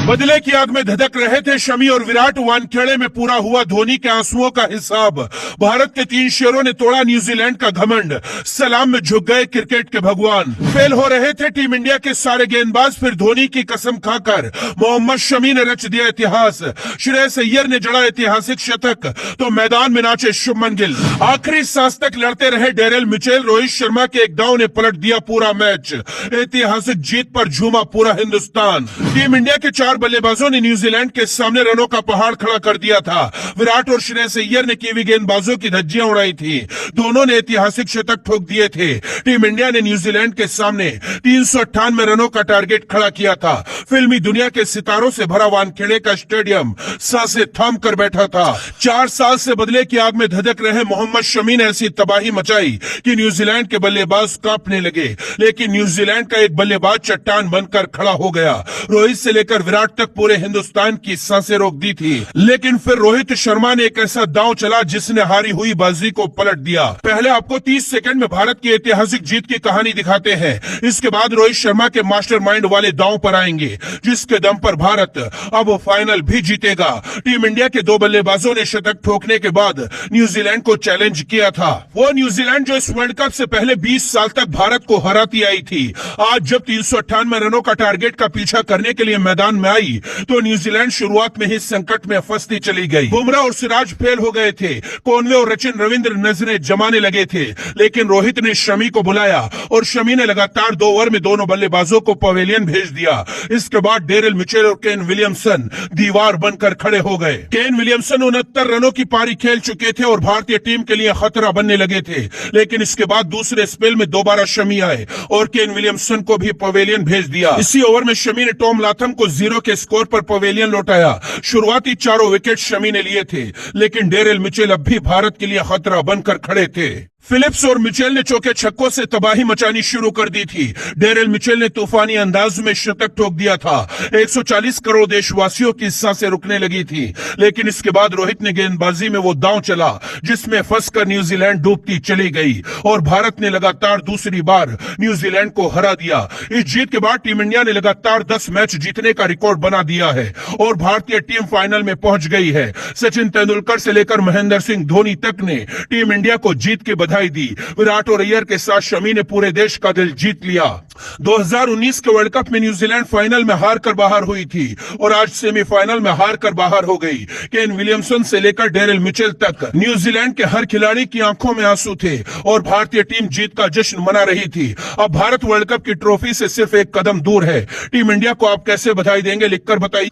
बदले की आग में धधक रहे थे शमी और विराट। वानखेड़े में पूरा हुआ धोनी के आंसुओं का हिसाब। भारत के 3 शेरों ने तोड़ा न्यूजीलैंड का घमंड। सलाम में झुक गए क्रिकेट के भगवान। फेल हो रहे थे टीम इंडिया के सारे गेंदबाज, फिर धोनी की कसम खाकर मोहम्मद शमी ने रच दिया इतिहास। श्रेयस अय्यर ने जड़ा ऐतिहासिक शतक तो मैदान में नाचे शुभमन गिल। आखिरी सांस तक लड़ते रहे डेरिल मिचेल। रोहित शर्मा के एक दांव ने पलट दिया पूरा मैच। ऐतिहासिक जीत पर झूमा पूरा हिंदुस्तान। टीम इंडिया के 4 बल्लेबाजों ने न्यूजीलैंड के सामने रनों का पहाड़ खड़ा कर दिया था। विराट और श्रेयस अय्यर ने कीवी गेंदबाजों की धज्जियां उड़ाई थी। दोनों ने ऐतिहासिक शतक ठोक दिए थे। टीम इंडिया ने न्यूजीलैंड के सामने 398 रनों का टारगेट खड़ा किया था। फिल्मी दुनिया के सितारों से भरा वानखेड़े का स्टेडियम सांसें थाम कर बैठा था। 4 साल से बदले की आग में धधक रहे मोहम्मद शमी ने ऐसी तबाही मचाई कि न्यूजीलैंड के बल्लेबाज कांपने लगे। लेकिन न्यूजीलैंड का एक बल्लेबाज चट्टान बनकर खड़ा हो गया। रोहित से लेकर विराट तक पूरे हिंदुस्तान की सांसें रोक दी थी। लेकिन फिर रोहित शर्मा ने एक ऐसा दांव चला जिसने हारी हुई बाजी को पलट दिया। पहले आपको 30 सेकंड में भारत की ऐतिहासिक जीत की कहानी दिखाते हैं। इसके बाद रोहित शर्मा के मास्टरमाइंड वाले दांव पर आएंगे जिसके दम पर भारत अब फाइनल भी जीतेगा। टीम इंडिया के 2 बल्लेबाजों ने शतक ठोकने के बाद न्यूजीलैंड को चैलेंज किया था। वो न्यूजीलैंड जो इस वर्ल्ड कप से पहले 20 साल तक भारत को हराती आई थी, आज जब 398 रनों का टारगेट का पीछा करने के लिए मैदान में आई तो न्यूजीलैंड शुरुआत में ही संकट में फंसती चली गई। बुमराह और सिराज फेल हो गए थे। कॉनवे और सचिन रविंद्र नजरें जमाने लगे थे। लेकिन रोहित ने शमी को बुलाया और शमी ने लगातार 2 ओवर में दोनों बल्लेबाजों को पवेलियन भेज दिया। इसके बाद डेरिल मिचेल और केन विलियमसन दीवार बनकर खड़े हो गए। केन विलियमसन 69 रनों की पारी खेल चुके थे और भारतीय टीम के लिए खतरा बनने लगे थे। लेकिन इसके बाद दूसरे स्पेल में दोबारा शमी आए और केन विलियमसन को भी पवेलियन भेज दिया। इसी ओवर में शमी ने टॉम लाथम को 0 के स्कोर पर पवेलियन लौटाया। शुरुआती 4 विकेट शमी ने लिए थे, लेकिन डेरिल मिचेल अब भी भारत के लिए खतरा बनकर खड़े थे। फिलिप्स और मिचेल ने चौके छक्कों से तबाही मचानी शुरू कर दी थी। डेरिल मिचेल ने तूफानी अंदाज में शतक ठोक दिया था। 140 करोड़ देशवासियों की सांसें रुकने लगी थी। लेकिन इसके बाद रोहित ने गेंदबाजी में वो दांव चला जिसमें फंसकर न्यूजीलैंड डूबती चली गई और भारत ने लगातार दूसरी बार न्यूजीलैंड को हरा दिया। इस जीत के बाद टीम इंडिया ने लगातार 10 मैच जीतने का रिकॉर्ड बना दिया है और भारतीय टीम फाइनल में पहुंच गई है। सचिन तेंदुलकर से लेकर महेंद्र सिंह धोनी तक ने टीम इंडिया को जीत के बधाई दी। विराट और अय्यर के साथ शमी ने पूरे देश का दिल जीत लिया। 2019 के वर्ल्ड कप में न्यूजीलैंड फाइनल में हार कर बाहर हुई थी और आज सेमीफाइनल में हार कर बाहर हो गई। केन विलियमसन से लेकर डेरिल मिचेल तक न्यूजीलैंड के हर खिलाड़ी की आंखों में आंसू थे और भारतीय टीम जीत का जश्न मना रही थी। अब भारत वर्ल्ड कप की ट्रॉफी से सिर्फ एक कदम दूर है। टीम इंडिया को आप कैसे बधाई देंगे, लिखकर बताइए।